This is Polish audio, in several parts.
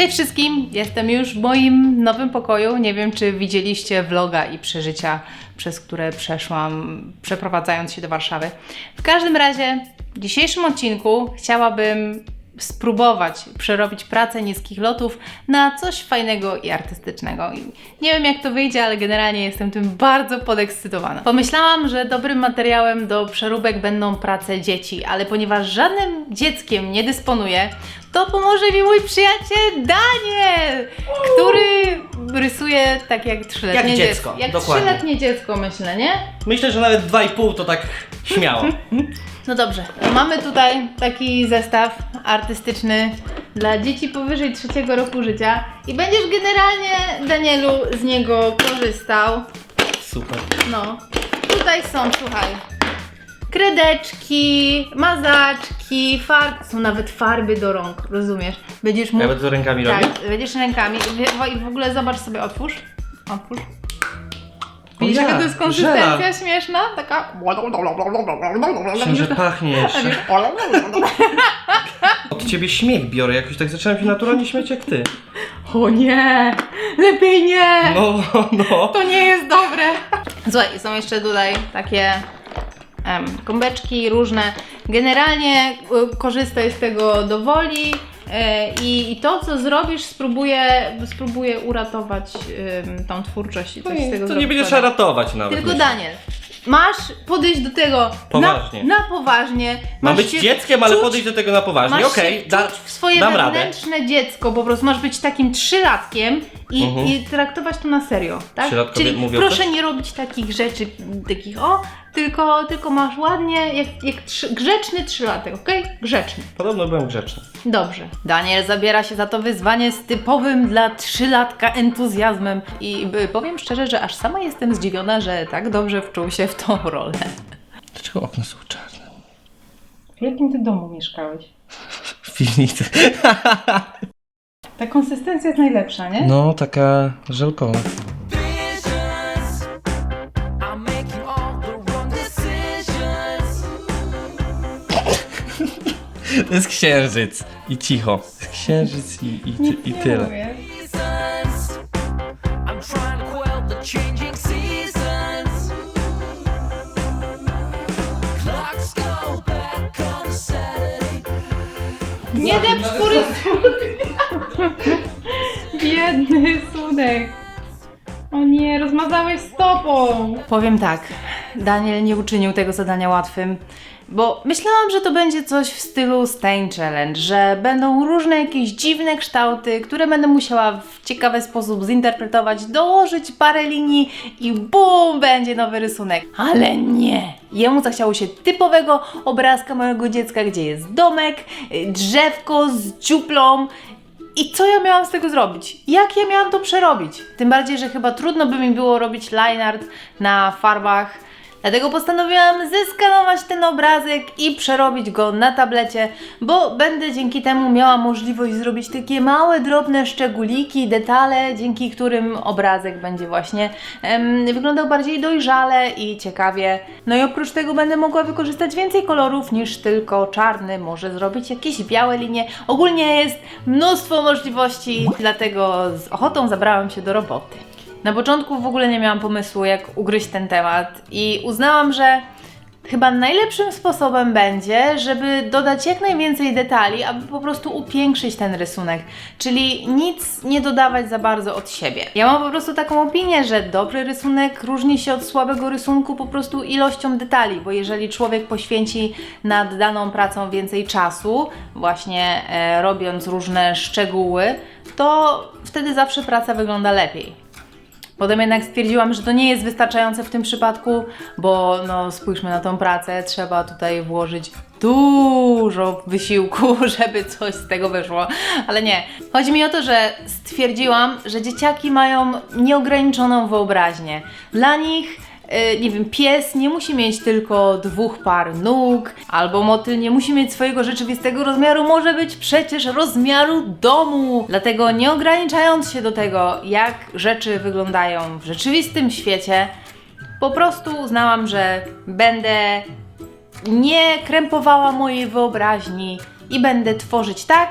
Cześć wszystkim, jestem już w moim nowym pokoju. Nie wiem, czy widzieliście vloga i przeżycia, przez które przeszłam, przeprowadzając się do Warszawy. W każdym razie, w dzisiejszym odcinku chciałabym spróbować przerobić pracę niskich lotów na coś fajnego i artystycznego. I nie wiem, jak to wyjdzie, ale generalnie jestem tym bardzo podekscytowana. Pomyślałam, że dobrym materiałem do przeróbek będą prace dzieci, ale ponieważ żadnym dzieckiem nie dysponuję, to pomoże mi mój przyjaciel Daniel, który rysuje tak jak trzyletnie Jak dziecko, Jak dokładnie. trzyletnie dziecko, myślę, nie? Myślę, że nawet 2,5 to tak śmiało. No dobrze, mamy tutaj taki zestaw artystyczny dla dzieci powyżej 3 roku życia i będziesz generalnie, Danielu, z niego korzystał. Super. No, tutaj są, słuchaj, kredeczki, mazaczki, są nawet farby do rąk, rozumiesz? Będziesz mógł... Ja będę to rękami robił? Tak, będziesz rękami i w ogóle zobacz sobie, otwórz. Widzisz, ja, jaka to jest konsystencja żela. śmieszna? Taka... Myślę, że pachnie jeszcze. Od ciebie śmiech biorę, jakoś tak zacząłem się naturalnie śmiać jak ty. O nie! Lepiej nie! No. To nie jest dobre! Słuchaj, są jeszcze tutaj takie gąbeczki różne. Generalnie korzystaj z tego do woli i to, co zrobisz, spróbuję uratować tą twórczość i coś z tego To zrobić. nie będziesz ratować nawet. Tylko myślę. Daniel, masz podejść do tego Poważnie. na poważnie. Mam Masz być się dzieckiem, ale czuć- podejść do tego na poważnie. Masz Okej, się czuć w swoje dam radę. wewnętrzne dziecko, po prostu masz być takim trzylatkiem i traktować to na serio, tak? Trzylatkowie Czyli mówią proszę coś? nie robić takich rzeczy, tylko masz ładnie, jak grzeczny trzylatek, okej? Grzeczny. Podobno byłem grzeczny. Dobrze. Daniel zabiera się za to wyzwanie z typowym dla trzylatka entuzjazmem i powiem szczerze, że aż sama jestem zdziwiona, że tak dobrze wczuł się w tą rolę. Dlaczego okna są czarne? W jakim ty domu mieszkałeś? W piwnicy. Ta konsystencja jest najlepsza, nie? No, taka żelkowa. Visions, I'm making all the wrong decisions. To jest księżyc. I cicho. Księżyc i tyle. Reasons, I'm trying to quell the changing seasons. Clocks go back on Saturday. Nie depcz skóry! Biedny Sudek. O nie, rozmazałeś stopą. Powiem tak, Daniel nie uczynił tego zadania łatwym, bo myślałam, że to będzie coś w stylu Stain Challenge, że będą różne jakieś dziwne kształty, które będę musiała w ciekawy sposób zinterpretować, dołożyć parę linii i bum, będzie nowy rysunek. Ale nie! Jemu zachciało się typowego obrazka mojego dziecka, gdzie jest domek, drzewko z dziuplą. I co ja miałam z tego zrobić? Jak ja miałam to przerobić? Tym bardziej, że chyba trudno by mi było robić line art na farbach. Dlatego postanowiłam zeskanować ten obrazek i przerobić go na tablecie, bo będę dzięki temu miała możliwość zrobić takie małe, drobne szczególiki, detale, dzięki którym obrazek będzie właśnie wyglądał bardziej dojrzale i ciekawie. No i oprócz tego będę mogła wykorzystać więcej kolorów niż tylko czarny, może zrobić jakieś białe linie. Ogólnie jest mnóstwo możliwości, dlatego z ochotą zabrałam się do roboty. Na początku w ogóle nie miałam pomysłu, jak ugryźć ten temat i uznałam, że chyba najlepszym sposobem będzie, żeby dodać jak najwięcej detali, aby po prostu upiększyć ten rysunek, czyli nic nie dodawać za bardzo od siebie. Ja mam po prostu taką opinię, że dobry rysunek różni się od słabego rysunku po prostu ilością detali, bo jeżeli człowiek poświęci nad daną pracą więcej czasu, właśnie robiąc różne szczegóły, to wtedy zawsze praca wygląda lepiej. Potem jednak stwierdziłam, że to nie jest wystarczające w tym przypadku, bo no spójrzmy na tą pracę, trzeba tutaj włożyć dużo wysiłku, żeby coś z tego wyszło, ale nie. Chodzi mi o to, że stwierdziłam, że dzieciaki mają nieograniczoną wyobraźnię. Dla nich nie wiem, pies nie musi mieć tylko 2 par nóg, albo motyl nie musi mieć swojego rzeczywistego rozmiaru, może być przecież rozmiaru domu. Dlatego nie ograniczając się do tego, jak rzeczy wyglądają w rzeczywistym świecie, po prostu uznałam, że będę nie krępowała mojej wyobraźni i będę tworzyć tak,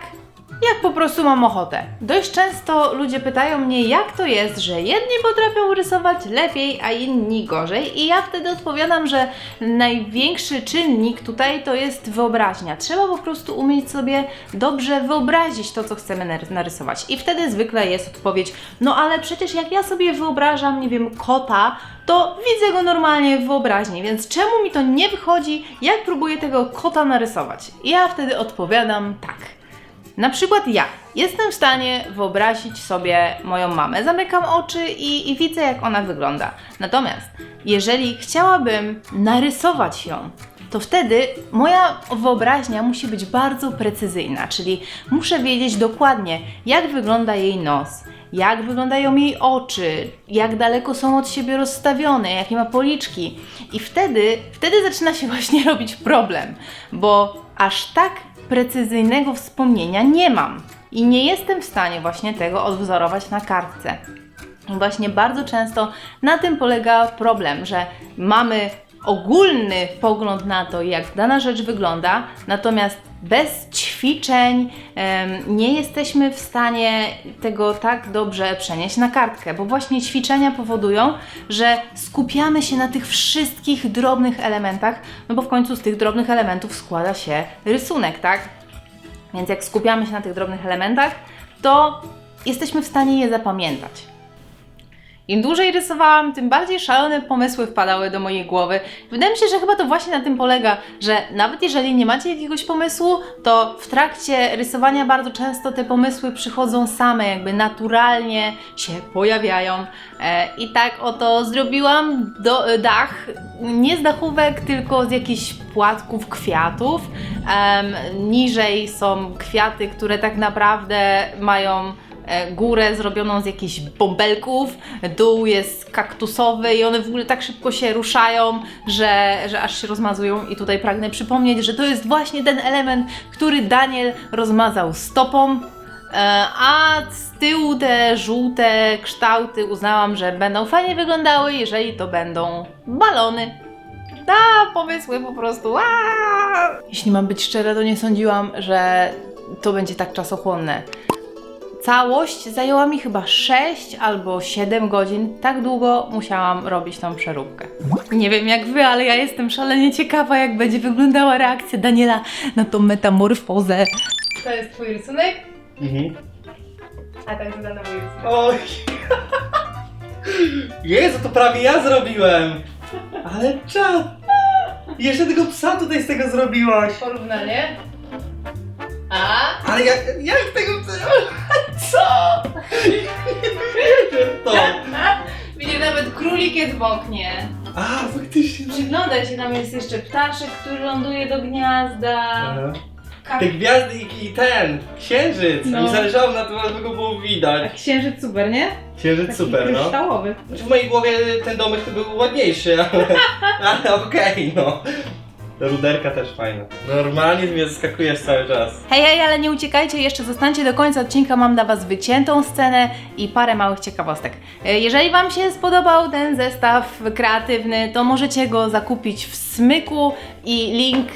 jak po prostu mam ochotę. Dość często ludzie pytają mnie, jak to jest, że jedni potrafią rysować lepiej, a inni gorzej, i ja wtedy odpowiadam, że największy czynnik tutaj to jest wyobraźnia. Trzeba po prostu umieć sobie dobrze wyobrazić to, co chcemy narysować. I wtedy zwykle jest odpowiedź, no ale przecież jak ja sobie wyobrażam, nie wiem, kota, to widzę go normalnie w wyobraźni, więc czemu mi to nie wychodzi, jak próbuję tego kota narysować? I ja wtedy odpowiadam tak. Na przykład ja jestem w stanie wyobrazić sobie moją mamę, zamykam oczy i widzę, jak ona wygląda. Natomiast jeżeli chciałabym narysować ją, to wtedy moja wyobraźnia musi być bardzo precyzyjna, czyli muszę wiedzieć dokładnie, jak wygląda jej nos, jak wyglądają jej oczy, jak daleko są od siebie rozstawione, jakie ma policzki. I wtedy zaczyna się właśnie robić problem, bo aż tak precyzyjnego wspomnienia nie mam i nie jestem w stanie właśnie tego odwzorować na kartce. I właśnie bardzo często na tym polega problem, że mamy ogólny pogląd na to, jak dana rzecz wygląda, natomiast bez ćwiczeń nie jesteśmy w stanie tego tak dobrze przenieść na kartkę, bo właśnie ćwiczenia powodują, że skupiamy się na tych wszystkich drobnych elementach, no bo w końcu z tych drobnych elementów składa się rysunek, tak? Więc jak skupiamy się na tych drobnych elementach, to jesteśmy w stanie je zapamiętać. Im dłużej rysowałam, tym bardziej szalone pomysły wpadały do mojej głowy. Wydaje mi się, że chyba to właśnie na tym polega, że nawet jeżeli nie macie jakiegoś pomysłu, to w trakcie rysowania bardzo często te pomysły przychodzą same, jakby naturalnie się pojawiają. I tak oto zrobiłam dach, nie z dachówek, tylko z jakichś płatków kwiatów. Niżej są kwiaty, które tak naprawdę mają górę zrobioną z jakichś bąbelków, dół jest kaktusowy i one w ogóle tak szybko się ruszają, że aż się rozmazują. I tutaj pragnę przypomnieć, że to jest właśnie ten element, który Daniel rozmazał stopą, a z tyłu te żółte kształty uznałam, że będą fajnie wyglądały, jeżeli to będą balony. Pomysły po prostu. Jeśli mam być szczera, to nie sądziłam, że to będzie tak czasochłonne. Całość zajęła mi chyba 6 albo 7 godzin. Tak długo musiałam robić tą przeróbkę. Nie wiem jak wy, ale ja jestem szalenie ciekawa, jak będzie wyglądała reakcja Daniela na tą metamorfozę. To jest twój rysunek? Mhm. A tak wygląda mój rysunek. Oj. Jezu, to prawie ja zrobiłem. Ale czad. Jeszcze tego psa tutaj z tego zrobiłaś. Porównanie. Ale jak tego psa? Co? To. Widzisz, nawet królik jest w oknie. Faktycznie. Przyglądaj się, tam jest jeszcze ptaszek, który ląduje do gniazda. Te gwiazdy i ten księżyc. No. Mi zależało na tym, żeby go było widać. Księżyc super, nie? Księżyc super, no. Kryształowy. Znaczy w mojej głowie ten domek to był ładniejszy, ale okej, no. Ta ruderka też fajna. Normalnie mnie zaskakujesz cały czas. Hej, ale nie uciekajcie, jeszcze zostańcie do końca odcinka, mam dla Was wyciętą scenę i parę małych ciekawostek. Jeżeli Wam się spodobał ten zestaw kreatywny, to możecie go zakupić w Smyku i link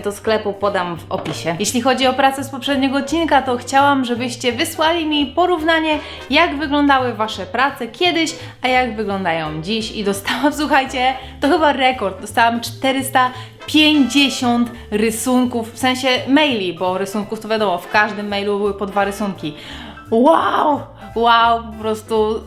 do sklepu podam w opisie. Jeśli chodzi o pracę z poprzedniego odcinka, to chciałam, żebyście wysłali mi porównanie, jak wyglądały Wasze prace kiedyś, a jak wyglądają dziś. I dostałam, słuchajcie, to chyba rekord, dostałam 450 rysunków, w sensie maili, bo rysunków to wiadomo, w każdym mailu były po 2 rysunki. Wow, po prostu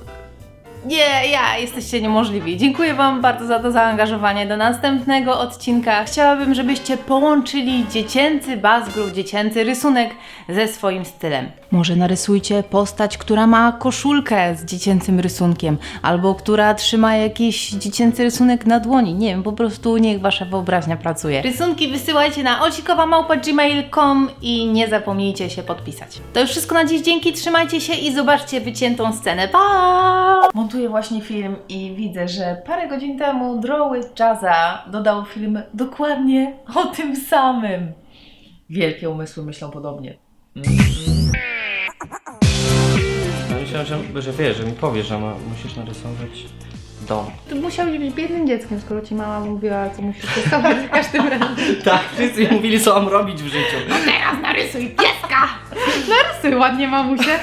jesteście niemożliwi. Dziękuję Wam bardzo za to zaangażowanie. Do następnego odcinka chciałabym, żebyście połączyli dziecięcy bazgrów, dziecięcy rysunek ze swoim stylem. Może narysujcie postać, która ma koszulkę z dziecięcym rysunkiem, albo która trzyma jakiś dziecięcy rysunek na dłoni. Nie wiem, po prostu niech Wasza wyobraźnia pracuje. Rysunki wysyłajcie na osikowa@gmail.com i nie zapomnijcie się podpisać. To już wszystko na dziś, dzięki, trzymajcie się i zobaczcie wyciętą scenę. Pa! Montuję właśnie film i widzę, że parę godzin temu Draw with Jazza dodał film dokładnie o tym samym. Wielkie umysły myślą podobnie. Myślałem, że wiesz, że mi powiesz, że musisz narysować dom. Ty musiałeś być biednym dzieckiem, skoro ci mama mówiła, co musisz rysować za każdym razem. Tak, wszyscy mi mówili, co mam robić w życiu. Teraz narysuj pieska! Narysuj ładnie, mamusie.